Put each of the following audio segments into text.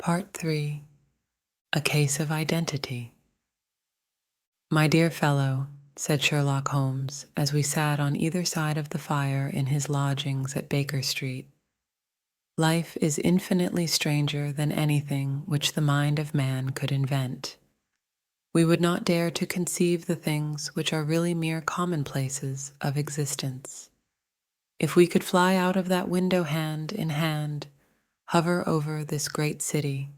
Part 3. A Case of Identity. "My dear fellow," said Sherlock Holmes, as we sat on either side of the fire in his lodgings at Baker Street, "life is infinitely stranger than anything which the mind of man could invent. We would not dare to conceive the things which are really mere commonplaces of existence. If we could fly out of that window hand in hand, hover over this great city,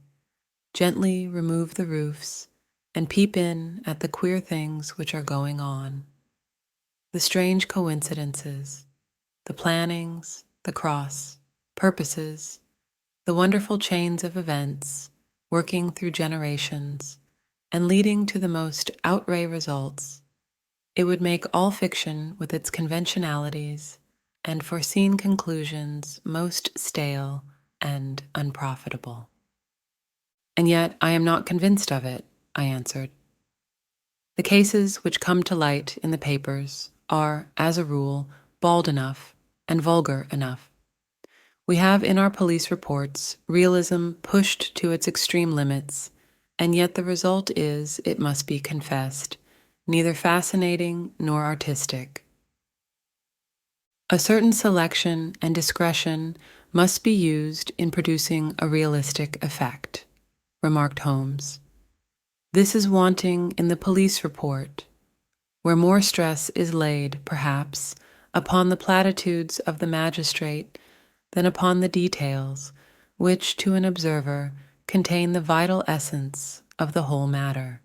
gently remove the roofs, and peep in at the queer things which are going on, the strange coincidences, the plannings, the cross purposes, the wonderful chains of events working through generations and leading to the most outre results, it would make all fiction with its conventionalities and foreseen conclusions most stale and unprofitable." "And yet I am not convinced of it," I answered. "The cases which come to light in the papers are, as a rule, bald enough and vulgar enough. We have in our police reports realism pushed to its extreme limits, and yet the result is, it must be confessed, neither fascinating nor artistic. A certain selection and discretion must be used in producing a realistic effect," remarked Holmes. "This is wanting in the police report, where more stress is laid, perhaps, upon the platitudes of the magistrate than upon the details, which, to an observer, contain the vital essence of the whole matter.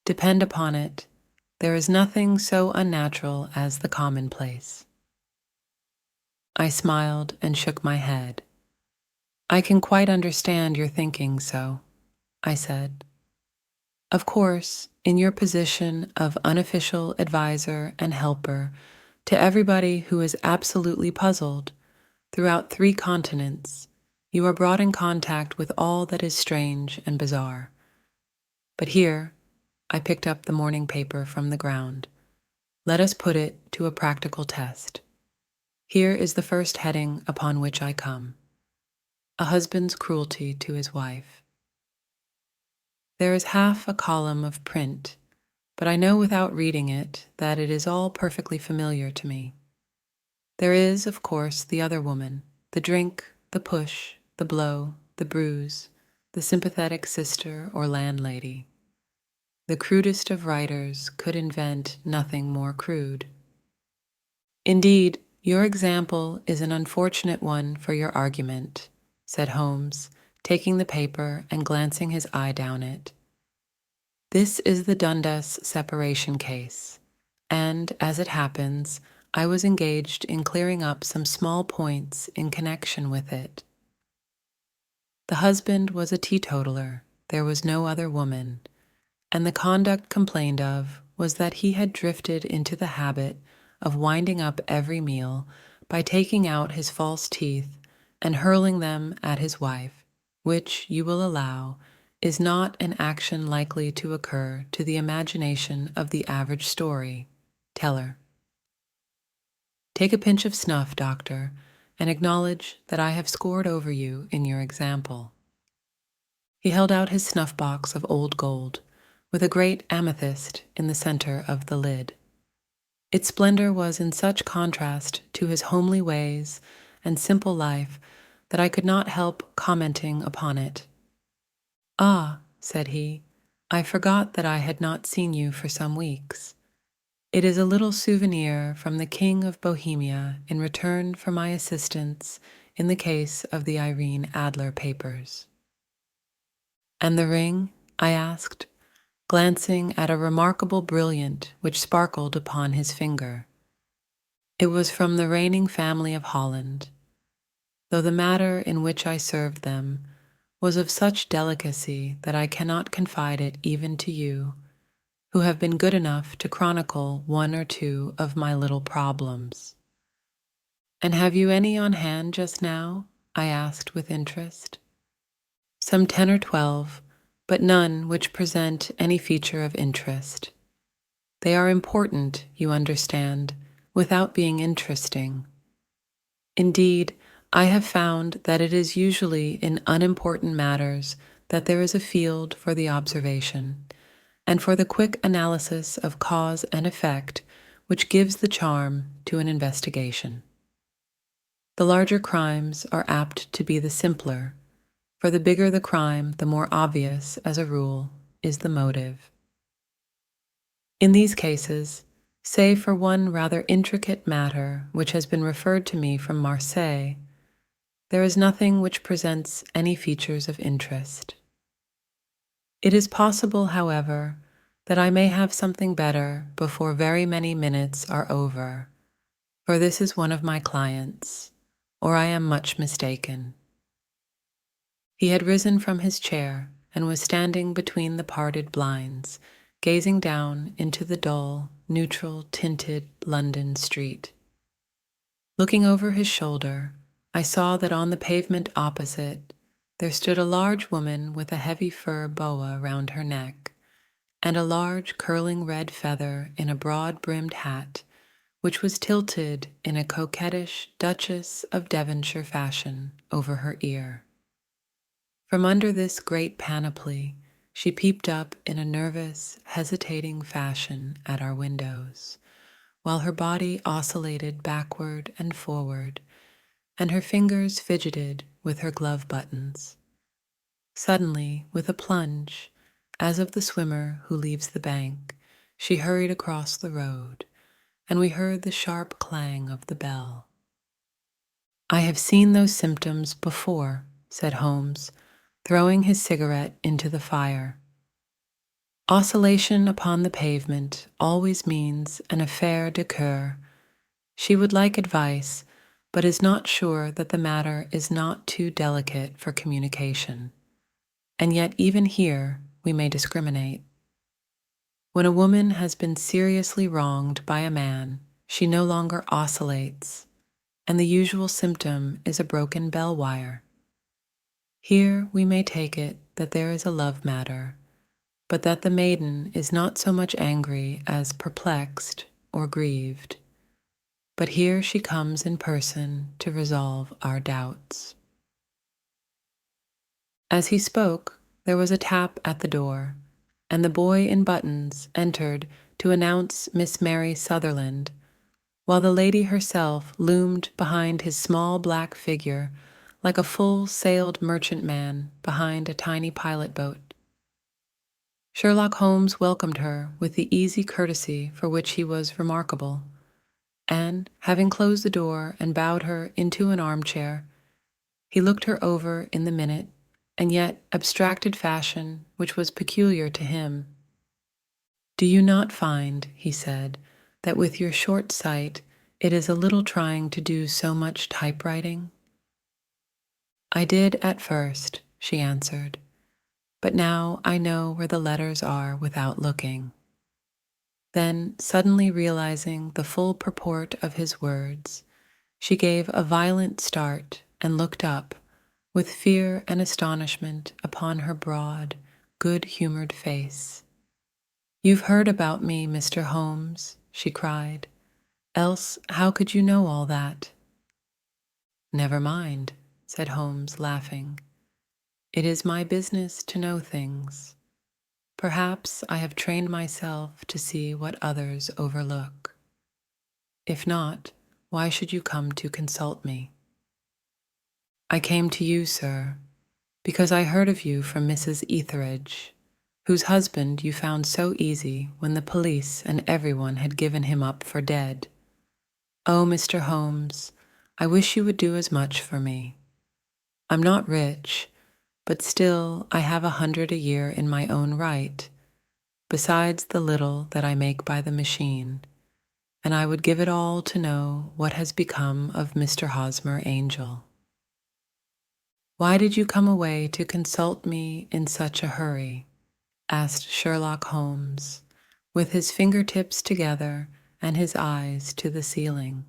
Depend upon it, there is nothing so unnatural as the commonplace." I smiled and shook my head. "I can quite understand your thinking so," I said. "Of course, in your position of unofficial advisor and helper to everybody who is absolutely puzzled, throughout 3 continents, you are brought in contact with all that is strange and bizarre. But here," I picked up the morning paper from the ground, "let us put it to a practical test. Here is the first heading upon which I come: a husband's cruelty to his wife. There is half a column of print, but I know without reading it that it is all perfectly familiar to me. There is, of course, the other woman, the drink, the push, the blow, the bruise, the sympathetic sister or landlady. The crudest of writers could invent nothing more crude. Indeed, your example is an unfortunate one for your argument," said Holmes, taking the paper and glancing his eye down it. "This is the Dundas separation case, and, as it happens, I was engaged in clearing up some small points in connection with it. The husband was a teetotaler, there was no other woman, and the conduct complained of was that he had drifted into the habit of winding up every meal by taking out his false teeth and hurling them at his wife, which, you will allow, is not an action likely to occur to the imagination of the average story teller. Take a pinch of snuff, doctor, and acknowledge that I have scored over you in your example." He held out his snuff-box of old gold, with a great amethyst in the center of the lid. Its splendor was in such contrast to his homely ways and simple life that I could not help commenting upon it. "Ah," said he, "I forgot that I had not seen you for some weeks. It is a little souvenir from the King of Bohemia in return for my assistance in the case of the Irene Adler papers." "And the ring?" I asked, glancing at a remarkable brilliant which sparkled upon his finger. "It was from the reigning family of Holland, though the matter in which I served them was of such delicacy that I cannot confide it even to you, who have been good enough to chronicle 1 or 2 of my little problems." "And have you any on hand just now?" I asked with interest. "Some 10 or 12, but none which present any feature of interest. They are important, you understand, without being interesting. Indeed, I have found that it is usually in unimportant matters that there is a field for the observation, and for the quick analysis of cause and effect which gives the charm to an investigation. The larger crimes are apt to be the simpler, for the bigger the crime, the more obvious, as a rule, is the motive. In these cases, save for one rather intricate matter which has been referred to me from Marseille, there is nothing which presents any features of interest. It is possible, however, that I may have something better before very many minutes are over, for this is one of my clients, or I am much mistaken. He had risen from his chair and was standing between the parted blinds, gazing down into the dull, neutral-tinted London street. Looking over his shoulder, I saw that on the pavement opposite there stood a large woman with a heavy fur boa round her neck, and a large curling red feather in a broad-brimmed hat, which was tilted in a coquettish Duchess of Devonshire fashion over her ear. From under this great panoply, she peeped up in a nervous, hesitating fashion at our windows, while her body oscillated backward and forward, and her fingers fidgeted with her glove buttons. Suddenly, with a plunge, as of the swimmer who leaves the bank, she hurried across the road, and we heard the sharp clang of the bell. "I have seen those symptoms before," said Holmes, throwing his cigarette into the fire. "Oscillation upon the pavement always means an affaire de coeur. She would like advice, but is not sure that the matter is not too delicate for communication. And yet even here we may discriminate. When a woman has been seriously wronged by a man, she no longer oscillates, and the usual symptom is a broken bell wire. Here we may take it that there is a love matter, but that the maiden is not so much angry as perplexed or grieved. But here she comes in person to resolve our doubts." As he spoke, there was a tap at the door, and the boy in buttons entered to announce Miss Mary Sutherland, while the lady herself loomed behind his small black figure like a full-sailed merchantman behind a tiny pilot-boat. Sherlock Holmes welcomed her with the easy courtesy for which he was remarkable, and, having closed the door and bowed her into an armchair, he looked her over in the minute and yet abstracted fashion which was peculiar to him. "Do you not find," he said, "that with your short sight it is a little trying to do so much typewriting?" "I did at first," she answered, "but now I know where the letters are without looking." Then, suddenly realizing the full purport of his words, she gave a violent start and looked up, with fear and astonishment upon her broad, good-humored face. "You've heard about me, Mr. Holmes," she cried. "Else how could you know all that?" "Never mind," said Holmes, laughing. "It is my business to know things. Perhaps I have trained myself to see what others overlook. If not, why should you come to consult me?" "I came to you, sir, because I heard of you from Mrs. Etheridge, whose husband you found so easy when the police and everyone had given him up for dead. Oh, Mr. Holmes, I wish you would do as much for me. I'm not rich, but still I have 100 a year in my own right, besides the little that I make by the machine, and I would give it all to know what has become of Mr. Hosmer Angel." "Why did you come away to consult me in such a hurry?" asked Sherlock Holmes, with his fingertips together and his eyes to the ceiling.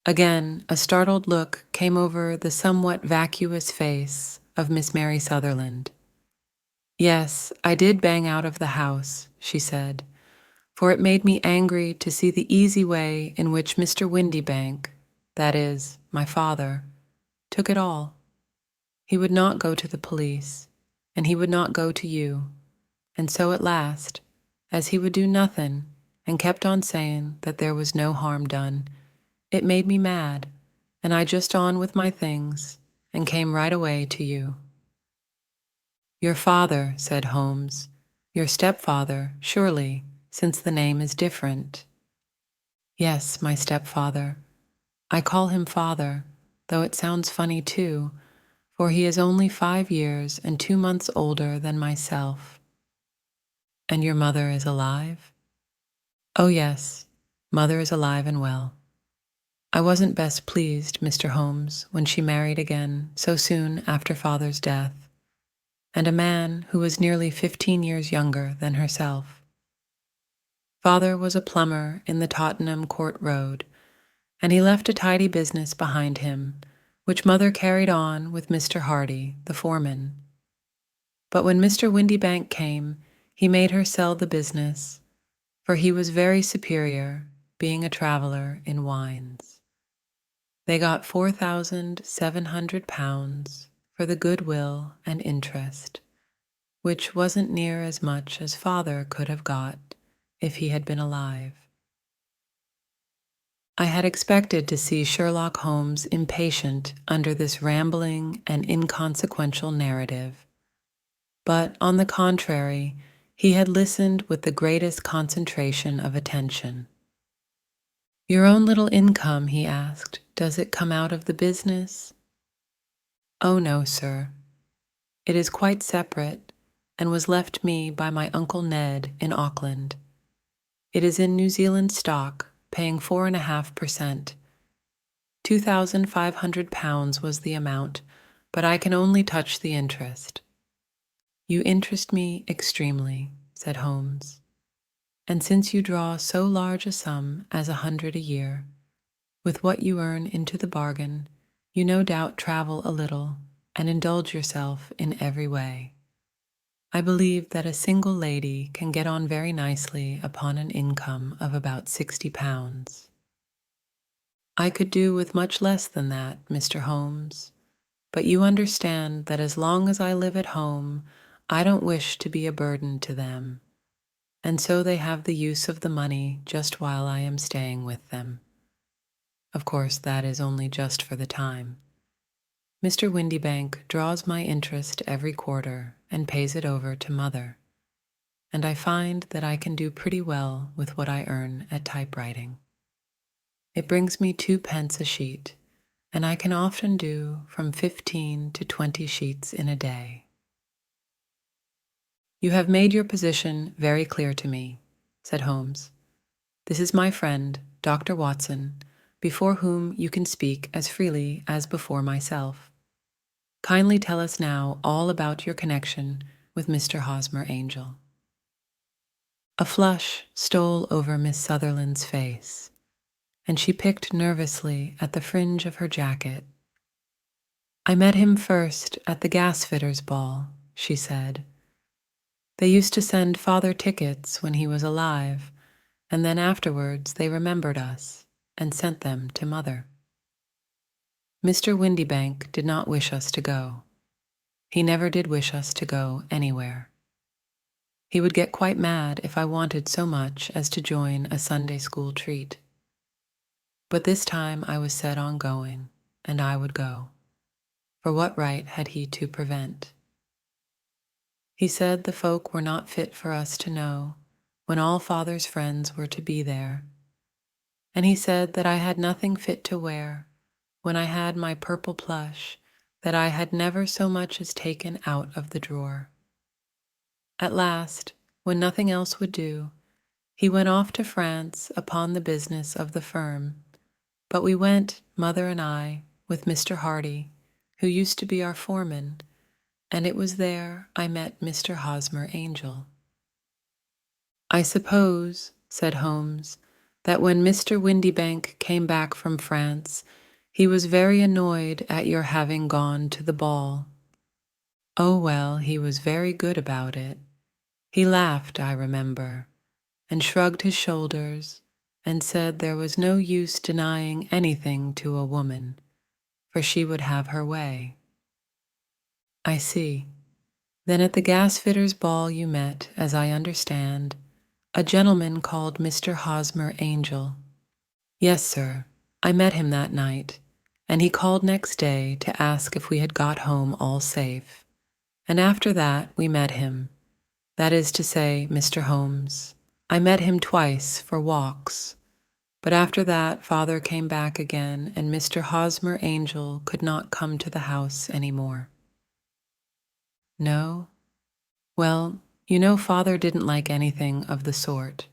Again, a startled look came over the somewhat vacuous face of Miss Mary Sutherland. "Yes, I did bang out of the house," she said, "for it made me angry to see the easy way in which Mr. Windibank, that is, my father, took it all. He would not go to the police, and he would not go to you. And so at last, as he would do nothing and kept on saying that there was no harm done, it made me mad, and I just on with my things and came right away to you. Your father, said Holmes. Your stepfather, surely, since the name is different. Yes, my stepfather. I call him father, though it sounds funny too, for he is only 5 years and 2 months older than myself. And your mother is alive? Oh yes, mother is alive and well. I wasn't best pleased, Mr. Holmes, when she married again so soon after father's death, and a man who was nearly 15 years younger than herself. Father was a plumber in the Tottenham Court Road, and he left a tidy business behind him, which mother carried on with Mr. Hardy, the foreman. But when Mr. Windibank came, he made her sell the business, for he was very superior, being a traveler in wines. They got £4,700 for the goodwill and interest, which wasn't near as much as father could have got if he had been alive. I had expected to see Sherlock Holmes impatient under this rambling and inconsequential narrative, but on the contrary, he had listened with the greatest concentration of attention. Your own little income, he asked, does it come out of the business? Oh no, sir. It is quite separate, and was left me by my Uncle Ned in Auckland. It is in New Zealand stock, paying 4.5%. £2,500 was the amount, but I can only touch the interest. You interest me extremely, said Holmes. And since you draw so large a sum as 100 a year, with what you earn into the bargain, you no doubt travel a little and indulge yourself in every way. I believe that a single lady can get on very nicely upon an income of about £60. I could do with much less than that, Mr. Holmes, but you understand that as long as I live at home, I don't wish to be a burden to them, and so they have the use of the money just while I am staying with them. Of course, that is only just for the time. Mr. Windibank draws my interest every quarter and pays it over to mother, and I find that I can do pretty well with what I earn at typewriting. It brings me 2 pence a sheet, and I can often do from 15 to 20 sheets in a day. You have made your position very clear to me, said Holmes. This is my friend, Dr. Watson, before whom you can speak as freely as before myself. Kindly tell us now all about your connection with Mr. Hosmer Angel. A flush stole over Miss Sutherland's face, and she picked nervously at the fringe of her jacket. I met him first at the gasfitters' ball, she said. They used to send father tickets when he was alive, and then afterwards they remembered us and sent them to mother. Mr. Windibank did not wish us to go. He never did wish us to go anywhere. He would get quite mad if I wanted so much as to join a Sunday school treat. But this time I was set on going, and I would go. For what right had he to prevent? He said the folk were not fit for us to know, when all father's friends were to be there. And he said that I had nothing fit to wear, when I had my purple plush that I had never so much as taken out of the drawer. At last, when nothing else would do, he went off to France upon the business of the firm, but we went, mother and I, with Mr. Hardy, who used to be our foreman, and it was there I met Mr. Hosmer Angel. I suppose, said Holmes, that when Mr. Windibank came back from France, he was very annoyed at your having gone to the ball. Oh, well, he was very good about it. He laughed, I remember, and shrugged his shoulders, and said there was no use denying anything to a woman, for she would have her way. I see. Then at the gasfitter's ball you met, as I understand, a gentleman called Mr. Hosmer Angel. Yes, sir. I met him that night, and he called next day to ask if we had got home all safe. And after that we met him. That is to say, Mr. Holmes, I met him twice for walks. But after that father came back again, and Mr. Hosmer Angel could not come to the house any more. No? Well, you know father didn't like anything of the sort.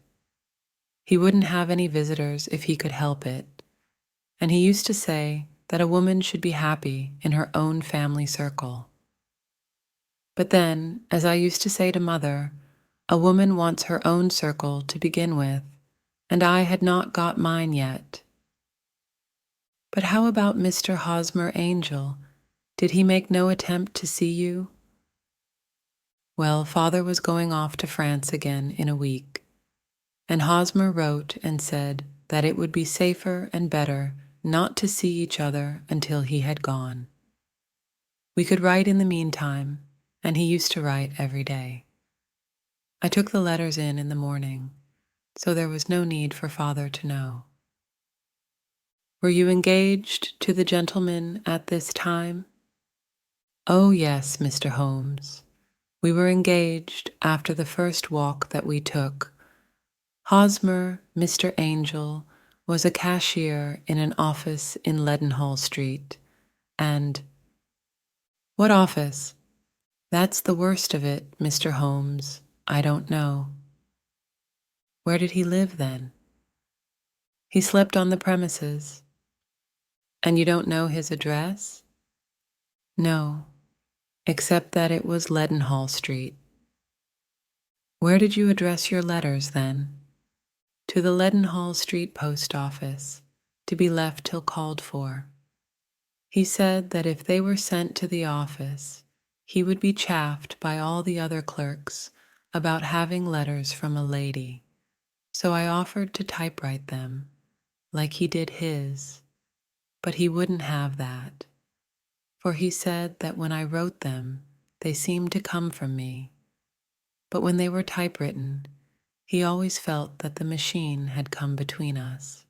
He wouldn't have any visitors if he could help it, and he used to say that a woman should be happy in her own family circle. But then, as I used to say to mother, a woman wants her own circle to begin with, and I had not got mine yet. But how about Mr. Hosmer Angel? Did he make no attempt to see you? Well, father was going off to France again in a week, and Hosmer wrote and said that it would be safer and better not to see each other until he had gone. We could write in the meantime, and he used to write every day. I took the letters in the morning, so there was no need for father to know. Were you engaged to the gentleman at this time? Oh, yes, Mr. Holmes. We were engaged after the first walk that we took. Hosmer, Mr. Angel, was a cashier in an office in Leadenhall Street, and— What office? That's the worst of it, Mr. Holmes. I don't know. Where did he live then? He slept on the premises. And you don't know his address? No, except that it was Leadenhall Street. Where did you address your letters then? To the Leadenhall Street post office, to be left till called for. He said that if they were sent to the office, he would be chaffed by all the other clerks about having letters from a lady, so I offered to typewrite them, like he did his, but he wouldn't have that, for he said that when I wrote them, they seemed to come from me, but when they were typewritten, he always felt that the machine had come between us.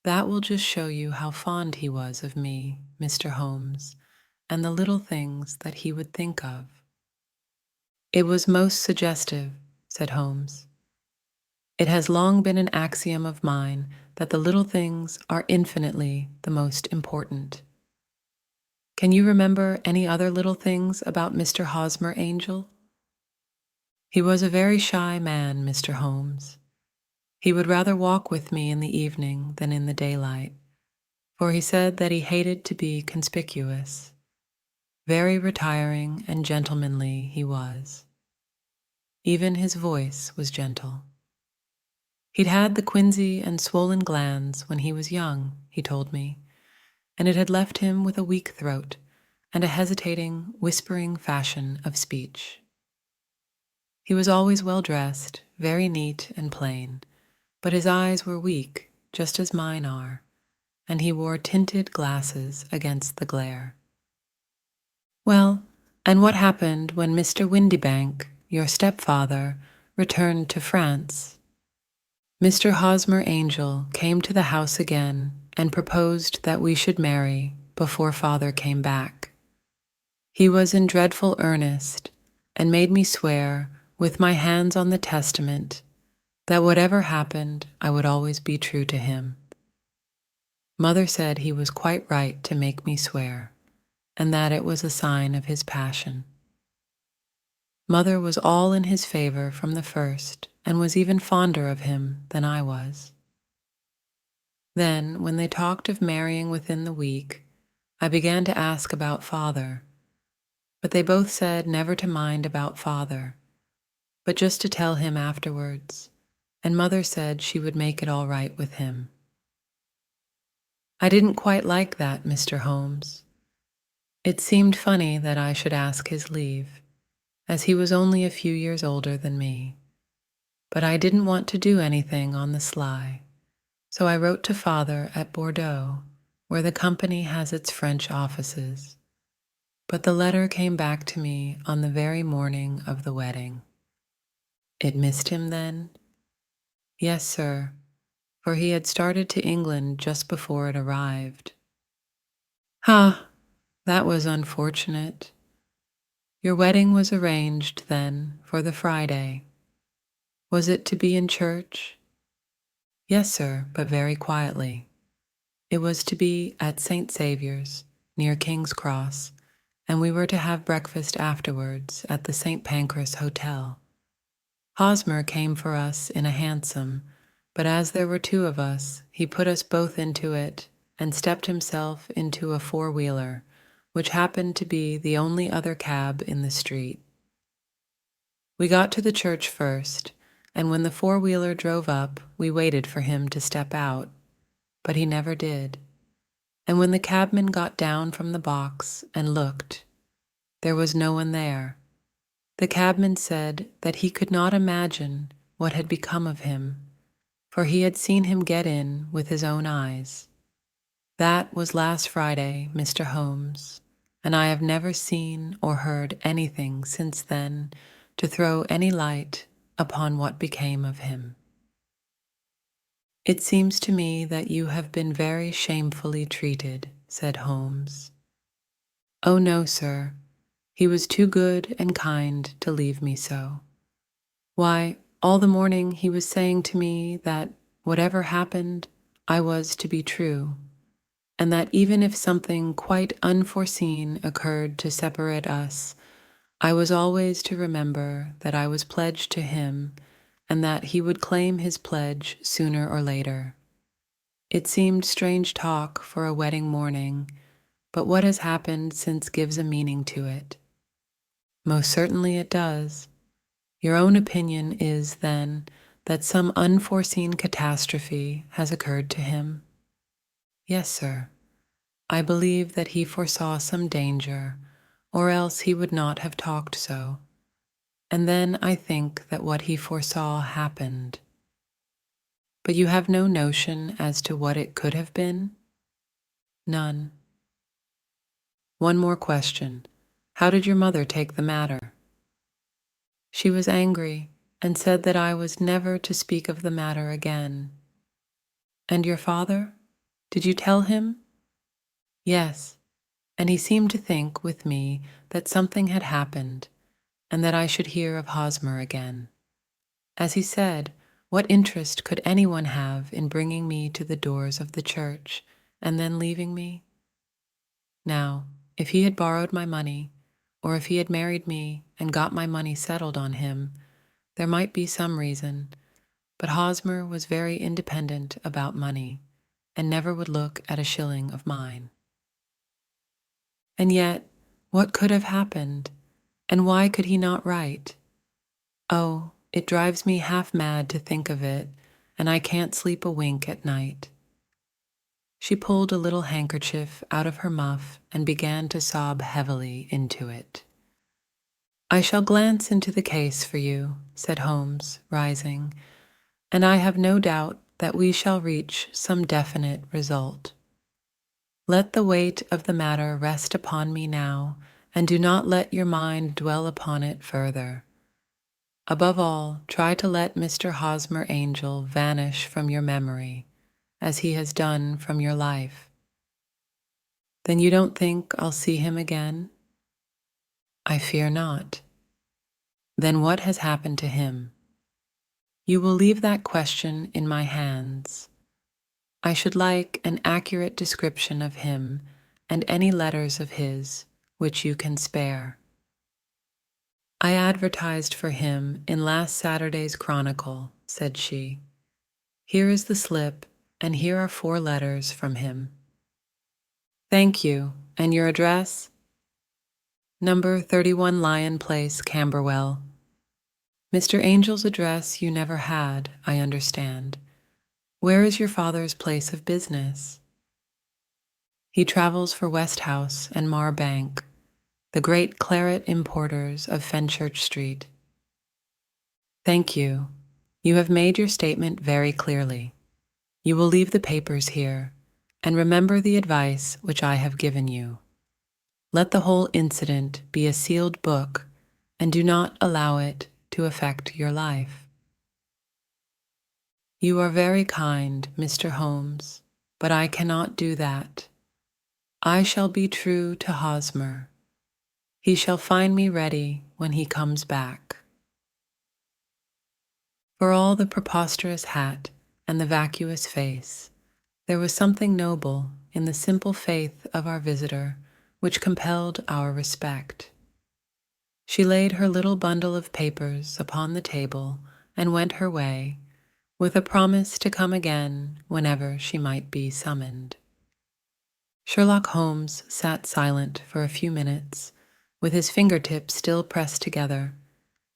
That will just show you how fond he was of me, Mr. Holmes, and the little things that he would think of. It was most suggestive, said Holmes. It has long been an axiom of mine that the little things are infinitely the most important. Can you remember any other little things about Mr. Hosmer Angel? He was a very shy man, Mr. Holmes. He would rather walk with me in the evening than in the daylight, for he said that he hated to be conspicuous. Very retiring and gentlemanly he was. Even his voice was gentle. He'd had the quinsy and swollen glands when he was young, he told me, and it had left him with a weak throat and a hesitating, whispering fashion of speech. He was always well dressed, very neat and plain, but his eyes were weak, just as mine are, and he wore tinted glasses against the glare. Well, and what happened when Mr. Windibank, your stepfather, returned to France? Mr. Hosmer Angel came to the house again and proposed that we should marry before father came back. He was in dreadful earnest and made me swear, with my hands on the testament, that whatever happened, I would always be true to him. Mother said he was quite right to make me swear, and that it was a sign of his passion. Mother was all in his favor from the first, and was even fonder of him than I was. Then, when they talked of marrying within the week, I began to ask about father, but they both said never to mind about father, but just to tell him afterwards, and Mother said she would make it all right with him. I didn't quite like that, Mr. Holmes. It seemed funny that I should ask his leave, as he was only a few years older than me. but I didn't want to do anything on the sly, so I wrote to Father at Bordeaux, where the company has its French offices. But the letter came back to me on the very morning of the wedding. It missed him then? Yes, sir, for he had started to England just before it arrived. Ha! That was unfortunate. Your wedding was arranged, then, for the Friday. Was it to be in church? Yes, sir, but very quietly. It was to be at St. Saviour's, near King's Cross, and we were to have breakfast afterwards at the St. Pancras Hotel. Hosmer came for us in a hansom, but as there were two of us, he put us both into it and stepped himself into a four-wheeler, which happened to be the only other cab in the street. We got to the church first, and when the four-wheeler drove up, we waited for him to step out, but he never did. And when the cabman got down from the box and looked, there was no one there. The cabman said that he could not imagine what had become of him, for he had seen him get in with his own eyes. That was last Friday, Mr. Holmes, and I have never seen or heard anything since then to throw any light upon what became of him. It seems to me that you have been very shamefully treated, said Holmes. Oh, no, sir. He was too good and kind to leave me so. Why, all the morning he was saying to me that, whatever happened, I was to be true, and that even if something quite unforeseen occurred to separate us, I was always to remember that I was pledged to him and that he would claim his pledge sooner or later. It seemed strange talk for a wedding morning, but what has happened since gives a meaning to it. Most certainly it does. Your own opinion is, then, that some unforeseen catastrophe has occurred to him? Yes, sir. I believe that he foresaw some danger, or else he would not have talked so. And then I think that what he foresaw happened. But you have no notion as to what it could have been? None. One more question. How did your mother take the matter? She was angry and said that I was never to speak of the matter again. And your father? Did you tell him? Yes, and he seemed to think with me that something had happened and that I should hear of Hosmer again. As he said, what interest could anyone have in bringing me to the doors of the church and then leaving me? Now, if he had borrowed my money, or if he had married me and got my money settled on him, there might be some reason, but Hosmer was very independent about money and never would look at a shilling of mine. And yet, what could have happened, and why could he not write? Oh, it drives me half mad to think of it, and I can't sleep a wink at night. She pulled a little handkerchief out of her muff and began to sob heavily into it. I shall glance into the case for you, said Holmes, rising, and I have no doubt that we shall reach some definite result. Let the weight of the matter rest upon me now, and do not let your mind dwell upon it further. Above all, try to let Mr. Hosmer Angel vanish from your memory, as he has done from your life. Then you don't think I'll see him again? I fear not. Then what has happened to him? You will leave that question in my hands. I should like an accurate description of him and any letters of his which you can spare. I advertised for him in last Saturday's Chronicle, said she. Here is the slip, and here are 4 letters from him. Thank you, and your address? Number 31 Lion Place, Camberwell. Mr. Angel's address you never had, I understand. Where is your father's place of business? He travels for Westhouse and Marbank, the great claret importers of Fenchurch Street. Thank you. You have made your statement very clearly. You will leave the papers here, and remember the advice which I have given you. Let the whole incident be a sealed book, and do not allow it to affect your life. You are very kind, Mr. Holmes, but I cannot do that. I shall be true to Hosmer. He shall find me ready when he comes back. For all the preposterous hat and the vacuous face, there was something noble in the simple faith of our visitor which compelled our respect. She laid her little bundle of papers upon the table and went her way, with a promise to come again whenever she might be summoned. Sherlock Holmes sat silent for a few minutes, with his fingertips still pressed together,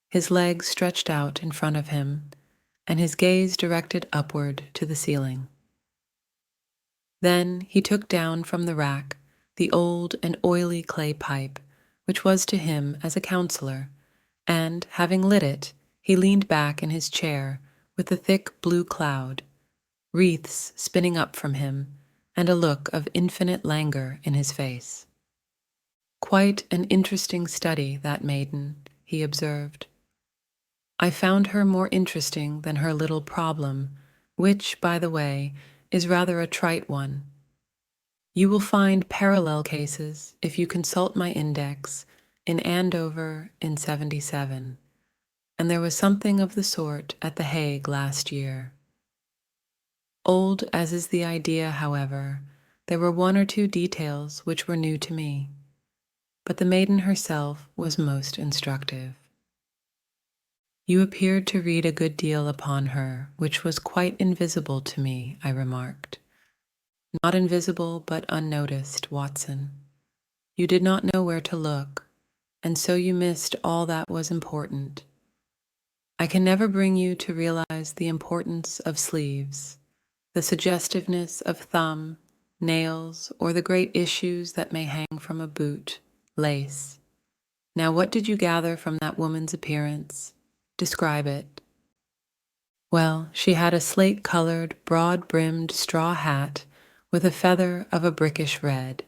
his legs stretched out in front of him, and his gaze directed upward to the ceiling. Then he took down from the rack the old and oily clay pipe, which was to him as a counselor, and, having lit it, he leaned back in his chair with the thick blue cloud, wreaths spinning up from him, and a look of infinite languor in his face. "Quite an interesting study, that maiden," he observed. "I found her more interesting than her little problem, which, by the way, is rather a trite one. You will find parallel cases if you consult my index in Andover in '77, and there was something of the sort at The Hague last year. Old as is the idea, however, there were one or two details which were new to me, but the maiden herself was most instructive. You appeared to read a good deal upon her, which was quite invisible to me," I remarked. "Not invisible, but unnoticed, Watson. You did not know where to look, and so you missed all that was important. I can never bring you to realize the importance of sleeves, the suggestiveness of thumb, nails, or the great issues that may hang from a boot, lace. Now, what did you gather from that woman's appearance? Describe it." "Well, she had a slate-colored, broad-brimmed straw hat with a feather of a brickish red.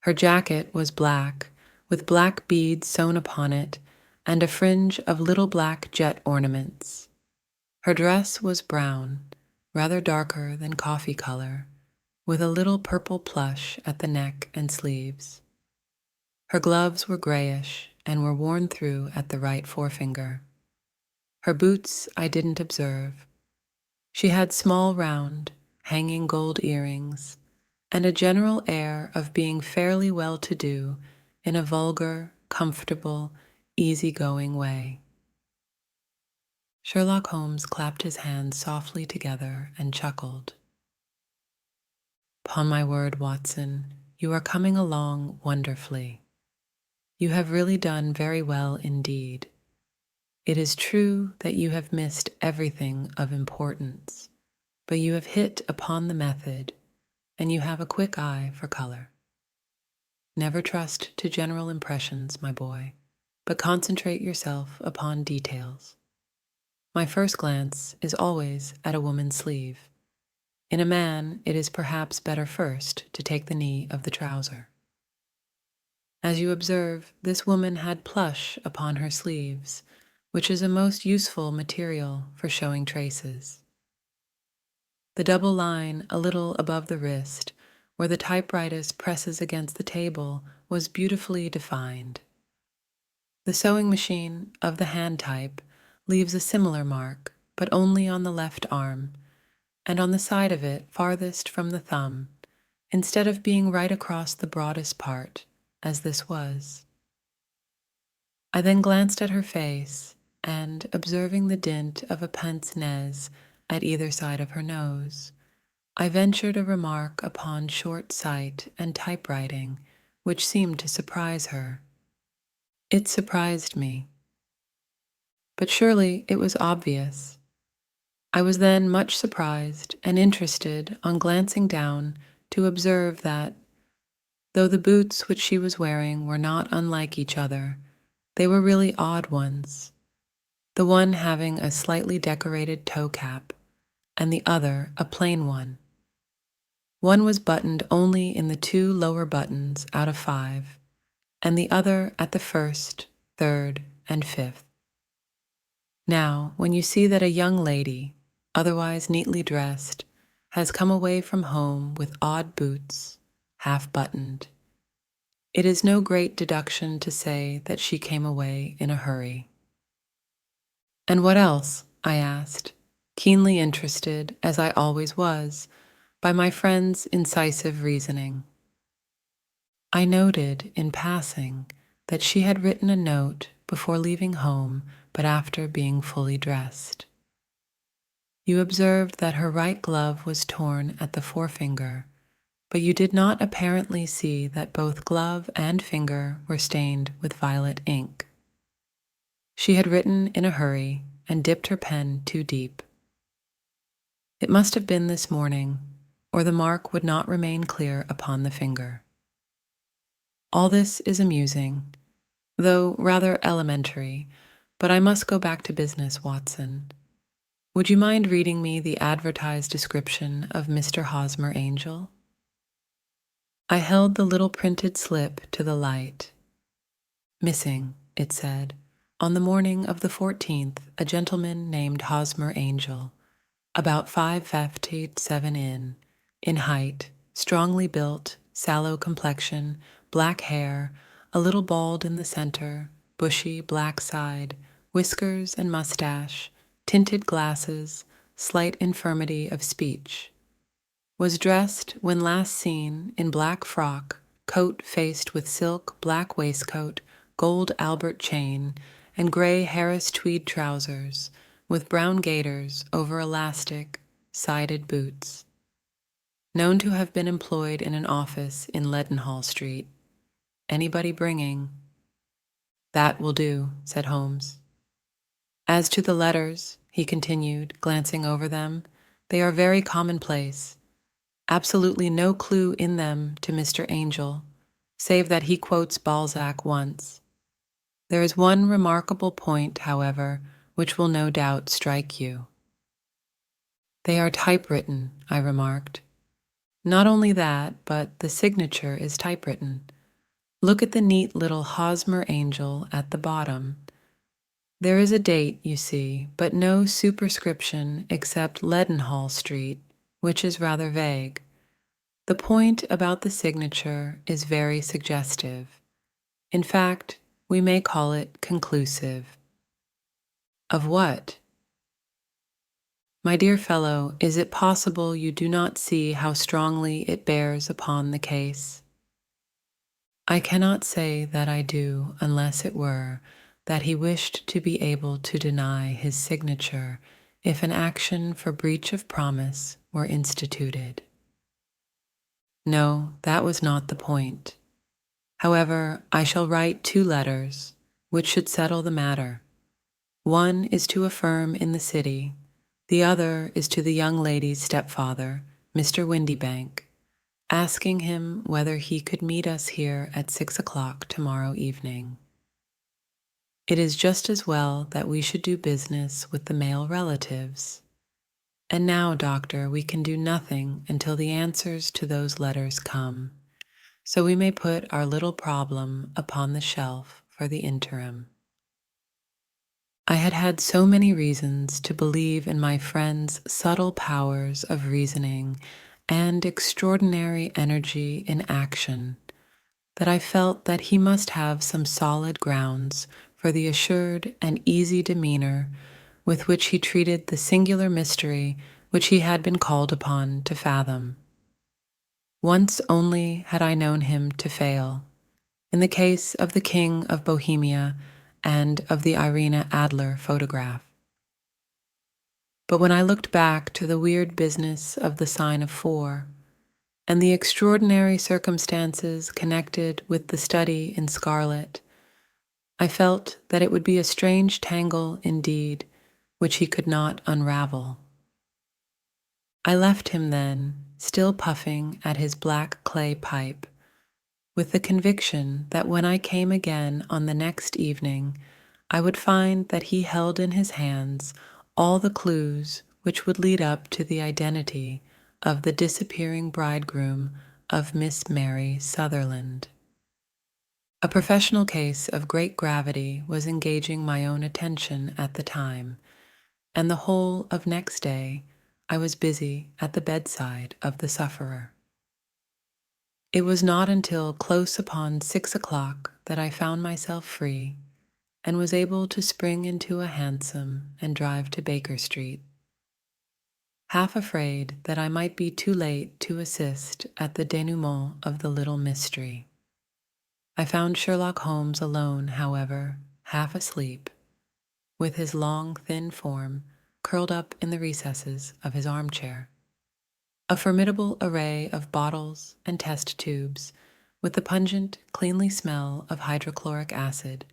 Her jacket was black, with black beads sewn upon it, and a fringe of little black jet ornaments. Her dress was brown, rather darker than coffee color, with a little purple plush at the neck and sleeves. Her gloves were grayish and were worn through at the right forefinger. Her boots I didn't observe. She had small round, hanging gold earrings, and a general air of being fairly well-to-do in a vulgar, comfortable, easy-going way." Sherlock Holmes clapped his hands softly together and chuckled. "Upon my word, Watson, you are coming along wonderfully. You have really done very well indeed. It is true that you have missed everything of importance, but you have hit upon the method, and you have a quick eye for color. Never trust to general impressions, my boy, but concentrate yourself upon details. My first glance is always at a woman's sleeve. In a man, it is perhaps better first to take the knee of the trouser. As you observe, this woman had plush upon her sleeves, which is a most useful material for showing traces. The double line a little above the wrist, where the typewriter presses against the table, was beautifully defined. The sewing machine of the hand type leaves a similar mark, but only on the left arm, and on the side of it farthest from the thumb, instead of being right across the broadest part, as this was. I then glanced at her face, and, observing the dint of a pince-nez at either side of her nose, I ventured a remark upon short sight and typewriting, which seemed to surprise her. It surprised me. But surely it was obvious. I was then much surprised and interested on glancing down to observe that, though the boots which she was wearing were not unlike each other, they were really odd ones. the one having a slightly decorated toe cap, and the other a plain one. One was buttoned only in the 2 lower buttons out of 5, and the other at the 1st, 3rd, and 5th. Now, when you see that a young lady, otherwise neatly dressed, has come away from home with odd boots, half-buttoned, it is no great deduction to say that she came away in a hurry. "And what else?" I asked, keenly interested, as I always was, by my friend's incisive reasoning. I noted, in passing, that she had written a note before leaving home, but after being fully dressed. You observed that her right glove was torn at the forefinger, but you did not apparently see that both glove and finger were stained with violet ink. She had written in a hurry and dipped her pen too deep. It must have been this morning, or the mark would not remain clear upon the finger. All this is amusing, though rather elementary, but I must go back to business, Watson. Would you mind reading me the advertised description of Mr. Hosmer Angel? I held the little printed slip to the light. "Missing," it said, "on the morning of the 14th, a gentleman named Hosmer Angel, about 5 ft. 7 in height, strongly built, sallow complexion, black hair, a little bald in the center, bushy black side, whiskers and mustache, tinted glasses, slight infirmity of speech. Was dressed, when last seen, in black frock, coat faced with silk, black waistcoat, gold Albert chain, and gray Harris tweed trousers, with brown gaiters over elastic, sided boots. Known to have been employed in an office in Leadenhall Street. Anybody bringing?" "That will do," said Holmes. "As to the letters," he continued, glancing over them, "they are very commonplace. Absolutely no clue in them to Mr. Angel, save that he quotes Balzac once. There is one remarkable point, however, which will no doubt strike you." "They are typewritten," I remarked. "Not only that, but the signature is typewritten. Look at the neat little Hosmer Angel at the bottom. There is a date, you see, but no superscription except Leadenhall Street, which is rather vague. The point about the signature is very suggestive. In fact, we may call it conclusive." "Of what?" "My dear fellow, is it possible you do not see how strongly it bears upon the case?" I cannot say that I do, unless it were that he wished to be able to deny his signature if an action for breach of promise were instituted. No, that was not the point. However, I shall write 2 letters, which should settle the matter. One is to a firm in the city, the other is to the young lady's stepfather, Mr. Windibank, asking him whether he could meet us here at 6 o'clock tomorrow evening. It is just as well that we should do business with the male relatives. And now, Doctor, we can do nothing until the answers to those letters come, so we may put our little problem upon the shelf for the interim. I had had so many reasons to believe in my friend's subtle powers of reasoning and extraordinary energy in action that I felt that he must have some solid grounds for the assured and easy demeanor with which he treated the singular mystery which he had been called upon to fathom. Once only had I known him to fail, in the case of the King of Bohemia and of the Irina Adler photograph. But when I looked back to the weird business of the sign of 4, and the extraordinary circumstances connected with the study in scarlet, I felt that it would be a strange tangle indeed, which he could not unravel. I left him then, still puffing at his black clay pipe, with the conviction that when I came again on the next evening, I would find that he held in his hands all the clues which would lead up to the identity of the disappearing bridegroom of Miss Mary Sutherland. A professional case of great gravity was engaging my own attention at the time, and the whole of next day I was busy at the bedside of the sufferer. It was not until close upon 6 o'clock that I found myself free and was able to spring into a hansom and drive to Baker Street, half afraid that I might be too late to assist at the denouement of the little mystery. I found Sherlock Holmes alone, however, half asleep, with his long, thin form curled up in the recesses of his armchair. A formidable array of bottles and test tubes, with the pungent, cleanly smell of hydrochloric acid,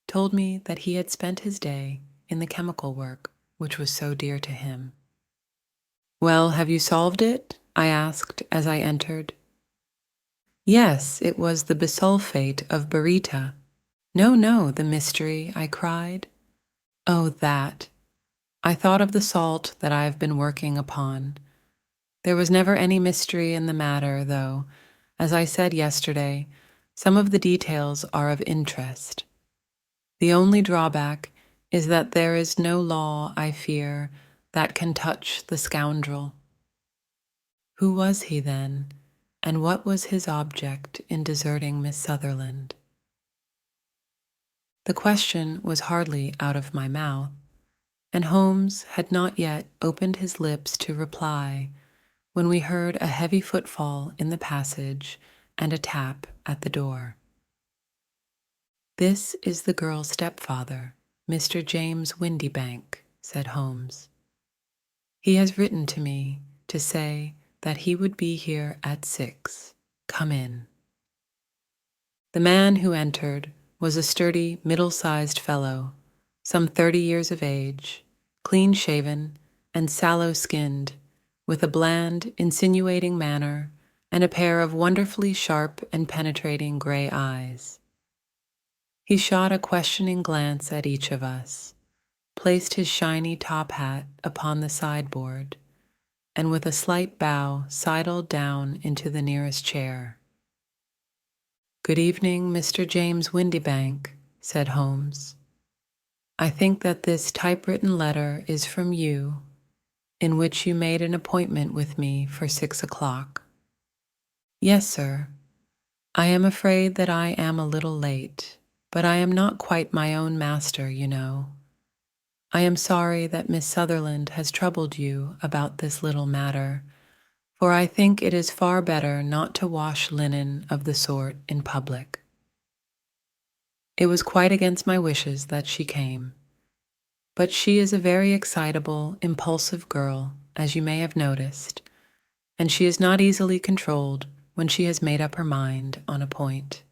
told me that he had spent his day in the chemical work which was so dear to him. "Well, have you solved it?" I asked as I entered. "Yes, it was the bisulfate of baryta." "No, no, the mystery," I cried. "Oh, that. I thought of the salt that I have been working upon. There was never any mystery in the matter, though, as I said yesterday, some of the details are of interest. The only drawback is that there is no law, I fear, that can touch the scoundrel. Who was he, then, and what was his object in deserting Miss Sutherland?" The question was hardly out of my mouth, and Holmes had not yet opened his lips to reply when we heard a heavy footfall in the passage and a tap at the door. "This is the girl's stepfather, Mr. James Windibank," said Holmes. "He has written to me to say that he would be here at 6. Come in." The man who entered was a sturdy, middle-sized fellow, some 30 years of age, clean-shaven and sallow-skinned, with a bland, insinuating manner and a pair of wonderfully sharp and penetrating gray eyes. He shot a questioning glance at each of us, placed his shiny top hat upon the sideboard, and with a slight bow sidled down into the nearest chair. "Good evening, Mr. James Windibank," said Holmes. "I think that this typewritten letter is from you, in which you made an appointment with me for 6 o'clock. "Yes, sir. I am afraid that I am a little late, but I am not quite my own master, you know. I am sorry that Miss Sutherland has troubled you about this little matter, for I think it is far better not to wash linen of the sort in public." It was quite against my wishes that she came, but she is a very excitable, impulsive girl, as you may have noticed, and she is not easily controlled when she has made up her mind on a point.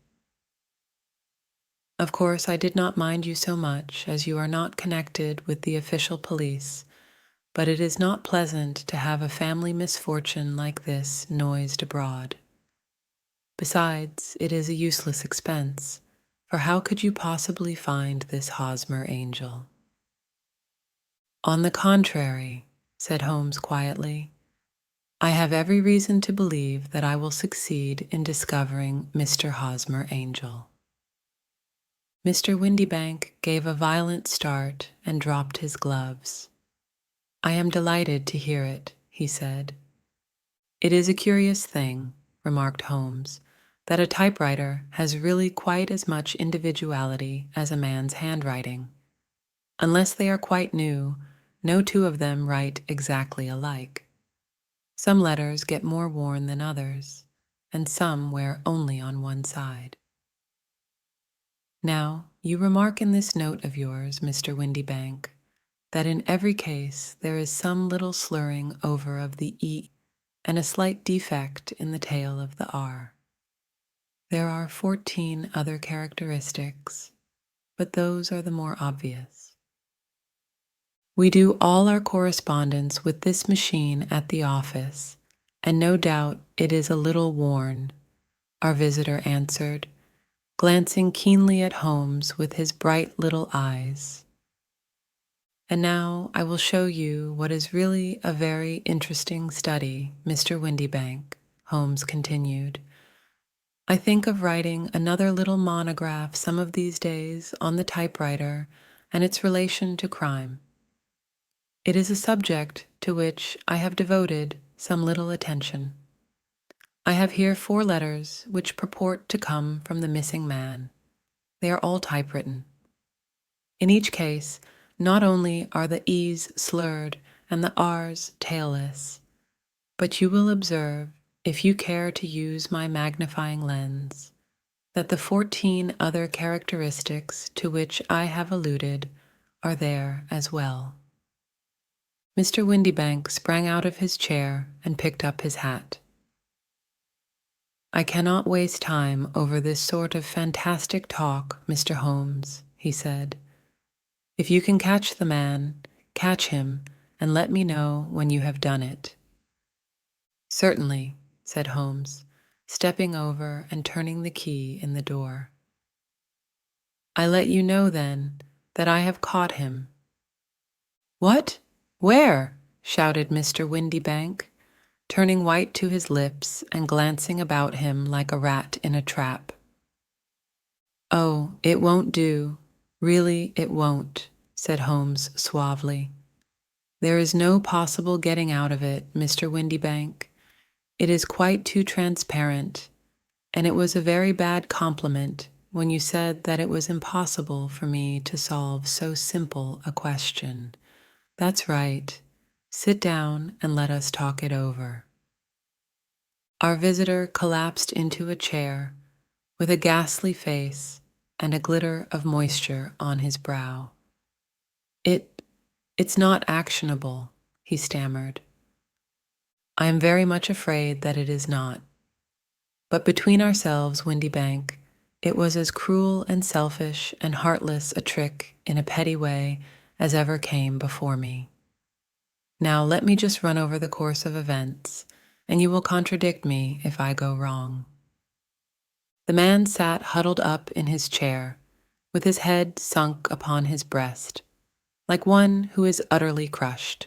Of course, I did not mind you so much, as you are not connected with the official police, but it is not pleasant to have a family misfortune like this noised abroad. Besides, it is a useless expense, for how could you possibly find this Hosmer Angel? "On the contrary," said Holmes quietly, "I have every reason to believe that I will succeed in discovering Mr. Hosmer Angel." Mr. Windibank gave a violent start and dropped his gloves. "I am delighted to hear it," he said. "It is a curious thing," remarked Holmes, "that a typewriter has really quite as much individuality as a man's handwriting. Unless they are quite new, no two of them write exactly alike. Some letters get more worn than others, and some wear only on one side. Now, you remark in this note of yours, Mr. Windibank, that in every case there is some little slurring over of the E and a slight defect in the tail of the R. There are 14 other characteristics, but those are the more obvious. We do all our correspondence with this machine at the office, and no doubt it is a little worn," our visitor answered, glancing keenly at Holmes with his bright little eyes. "And now I will show you what is really a very interesting study, Mr. Windibank," Holmes continued. "I think of writing another little monograph some of these days on the typewriter and its relation to crime. It is a subject to which I have devoted some little attention. I have here 4 letters which purport to come from the missing man. They are all typewritten. In each case, not only are the E's slurred and the R's tailless, but you will observe, if you care to use my magnifying lens, that the 14 other characteristics to which I have alluded are there as well." Mr. Windibank sprang out of his chair and picked up his hat. "I cannot waste time over this sort of fantastic talk, Mr. Holmes," he said. "If you can catch the man, catch him, and let me know when you have done it." "Certainly," said Holmes, stepping over and turning the key in the door. "I let you know, then, that I have caught him." "What? Where?" shouted Mr. Windibank, turning white to his lips and glancing about him like a rat in a trap. "Oh, it won't do. Really, it won't," said Holmes suavely. "There is no possible getting out of it, Mr. Windibank. It is quite too transparent, and it was a very bad compliment when you said that it was impossible for me to solve so simple a question. That's right. Sit down and let us talk it over." Our visitor collapsed into a chair with a ghastly face and a glitter of moisture on his brow. It's not actionable," he stammered. "I am very much afraid that it is not. But between ourselves, Windibank, it was as cruel and selfish and heartless a trick in a petty way as ever came before me. Now let me just run over the course of events, and you will contradict me if I go wrong." The man sat huddled up in his chair, with his head sunk upon his breast, like one who is utterly crushed.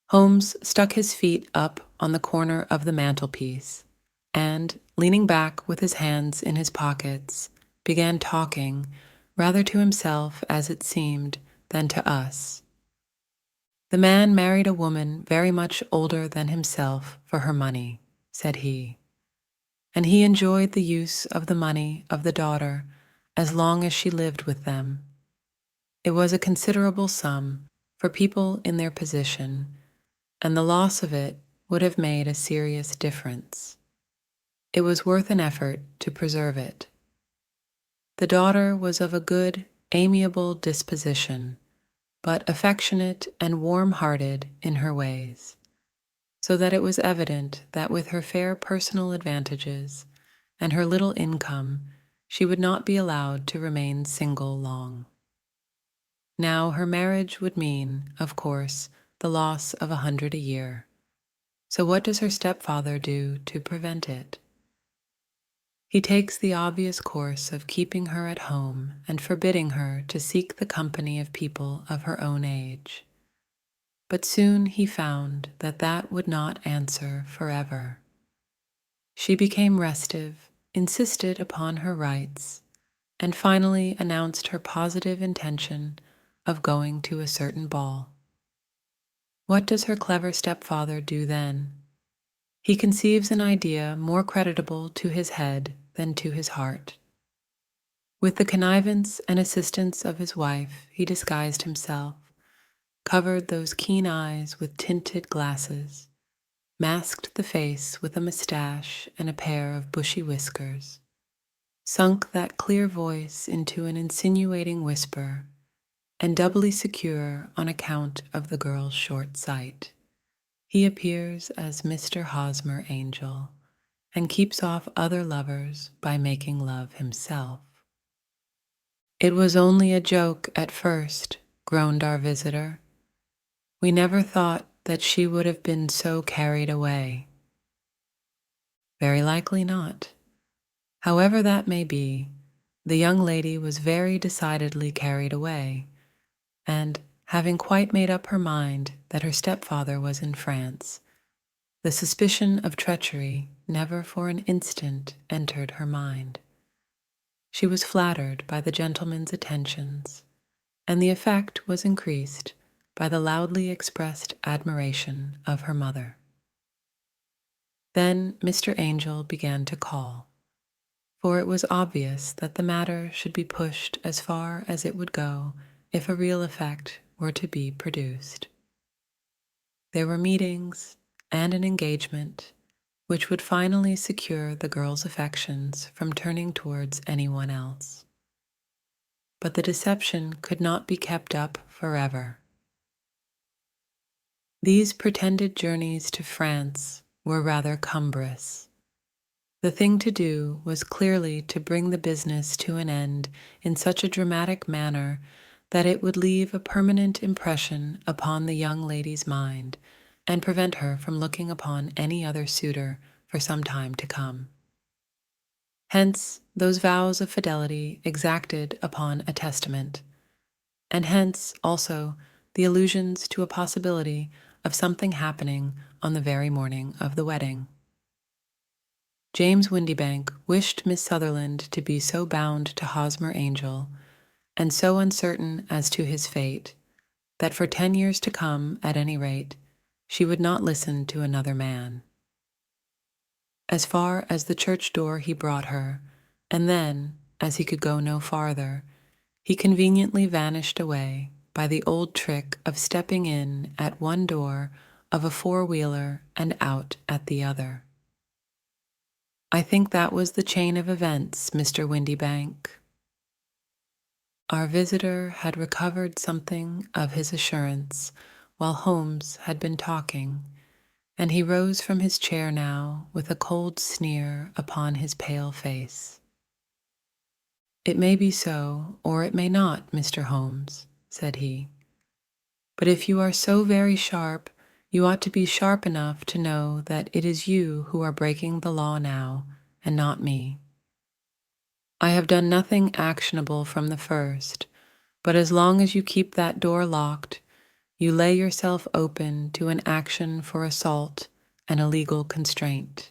Holmes stuck his feet up on the corner of the mantelpiece, and, leaning back with his hands in his pockets, began talking, rather to himself, as it seemed, than to us. "The man married a woman very much older than himself for her money," said he, "and he enjoyed the use of the money of the daughter as long as she lived with them. It was a considerable sum for people in their position, and the loss of it would have made a serious difference. It was worth an effort to preserve it. The daughter was of a good, amiable disposition, but affectionate and warm-hearted in her ways, so that it was evident that with her fair personal advantages and her little income, she would not be allowed to remain single long. Now her marriage would mean, of course, the loss of 100 a year. So what does her stepfather do to prevent it? He takes the obvious course of keeping her at home and forbidding her to seek the company of people of her own age. But soon he found that that would not answer forever. She became restive, insisted upon her rights, and finally announced her positive intention of going to a certain ball. What does her clever stepfather do then? He conceives an idea more creditable to his head than to his heart. With the connivance and assistance of his wife, he disguised himself, covered those keen eyes with tinted glasses, masked the face with a mustache and a pair of bushy whiskers, sunk that clear voice into an insinuating whisper, and doubly secure on account of the girl's short sight, he appears as Mr. Hosmer Angel, and keeps off other lovers by making love himself. "It was only a joke at first," groaned our visitor. "We never thought that she would have been so carried away." "Very likely not. However that may be, the young lady was very decidedly carried away, and, having quite made up her mind that her stepfather was in France, the suspicion of treachery never for an instant entered her mind. She was flattered by the gentleman's attentions, and the effect was increased by the loudly expressed admiration of her mother. Then Mr. Angel began to call, for it was obvious that the matter should be pushed as far as it would go if a real effect were to be produced. There were meetings and an engagement which would finally secure the girl's affections from turning towards anyone else. But the deception could not be kept up forever. These pretended journeys to France were rather cumbrous. The thing to do was clearly to bring the business to an end in such a dramatic manner that it would leave a permanent impression upon the young lady's mind and prevent her from looking upon any other suitor for some time to come. Hence those vows of fidelity exacted upon a testament, and hence also the allusions to a possibility of something happening on the very morning of the wedding. James Windibank wished Miss Sutherland to be so bound to Hosmer Angel, and so uncertain as to his fate, that for 10 years to come, at any rate, she would not listen to another man. As far as the church door he brought her, and then, as he could go no farther, he conveniently vanished away by the old trick of stepping in at one door of a four-wheeler and out at the other. I think that was the chain of events, Mr. Windibank. Our visitor had recovered something of his assurance while Holmes had been talking, and he rose from his chair now with a cold sneer upon his pale face. "It may be so, or it may not, Mr. Holmes," said he. "But if you are so very sharp, you ought to be sharp enough to know that it is you who are breaking the law now, and not me. I have done nothing actionable from the first, but as long as you keep that door locked, you lay yourself open to an action for assault and illegal constraint.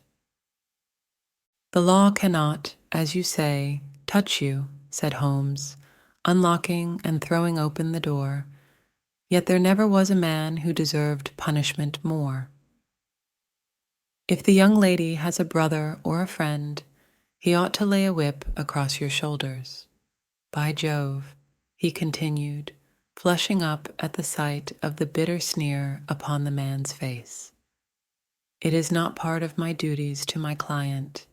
The law cannot, as you say, touch you," said Holmes, unlocking and throwing open the door, "yet there never was a man who deserved punishment more. If the young lady has a brother or a friend, he ought to lay a whip across your shoulders. By Jove," he continued, flushing up at the sight of the bitter sneer upon the man's face, "it is not part of my duties to my client,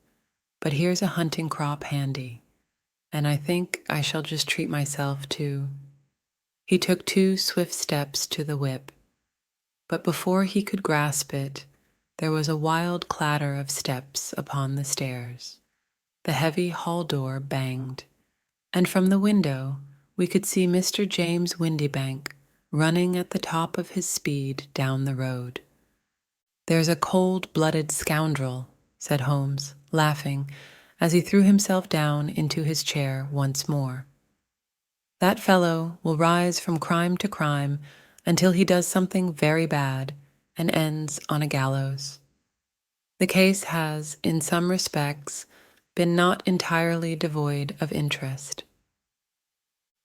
but here's a hunting crop handy, and I think I shall just treat myself to—" He took 2 swift steps to the whip, but before he could grasp it, there was a wild clatter of steps upon the stairs. The heavy hall door banged, and from the window we could see Mr. James Windibank running at the top of his speed down the road. "There's a cold-blooded scoundrel," said Holmes, laughing, as he threw himself down into his chair once more. "That fellow will rise from crime to crime until he does something very bad and ends on a gallows. The case has, in some respects, been not entirely devoid of interest.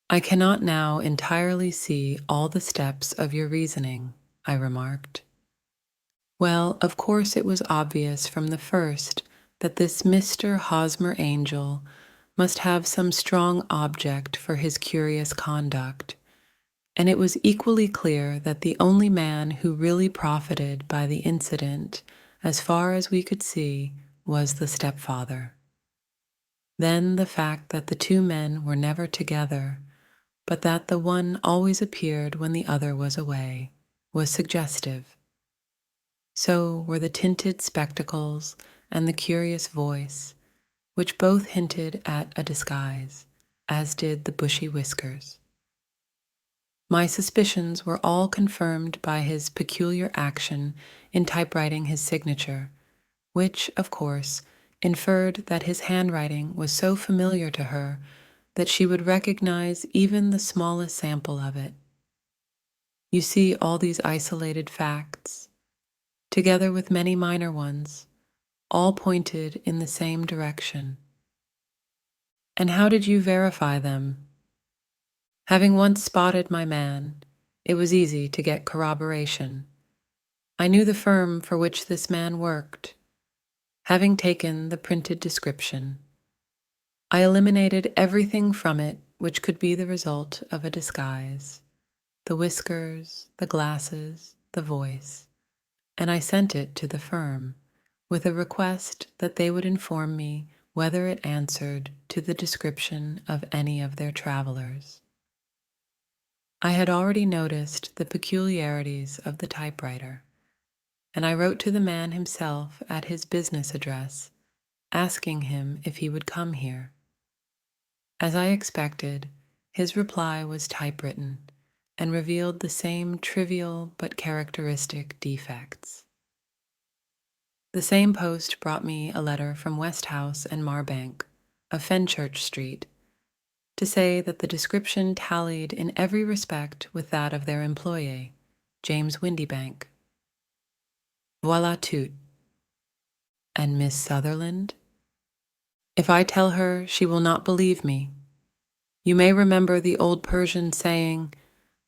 I cannot now entirely see all the steps of your reasoning," I remarked. "Well, of course it was obvious from the first that this Mr. Hosmer Angel must have some strong object for his curious conduct, and it was equally clear that the only man who really profited by the incident, as far as we could see, was the stepfather. Then the fact that the 2 men were never together, but that the one always appeared when the other was away, was suggestive. So were the tinted spectacles and the curious voice, which both hinted at a disguise, as did the bushy whiskers. My suspicions were all confirmed by his peculiar action in typewriting his signature, which, of course, inferred that his handwriting was so familiar to her that she would recognize even the smallest sample of it. You see all these isolated facts, together with many minor ones, all pointed in the same direction. And how did you verify them? Having once spotted my man, it was easy to get corroboration. I knew the firm for which this man worked. Having taken the printed description, I eliminated everything from it which could be the result of a disguise: the whiskers, the glasses, the voice, and I sent it to the firm with a request that they would inform me whether it answered to the description of any of their travelers. I had already noticed the peculiarities of the typewriter, and I wrote to the man himself at his business address, asking him if he would come here. As I expected, his reply was typewritten and revealed the same trivial but characteristic defects. The same post brought me a letter from Westhouse and Marbank of Fenchurch Street to say that the description tallied in every respect with that of their employé, James Windibank. Voilà tout. And Miss Sutherland? If I tell her, she will not believe me. You may remember the old Persian saying,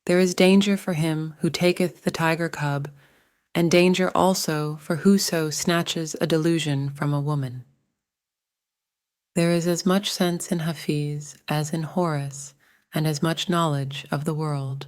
"There is danger for him who taketh the tiger cub, and danger also for whoso snatches a delusion from a woman." There is as much sense in Hafiz as in Horace, and as much knowledge of the world.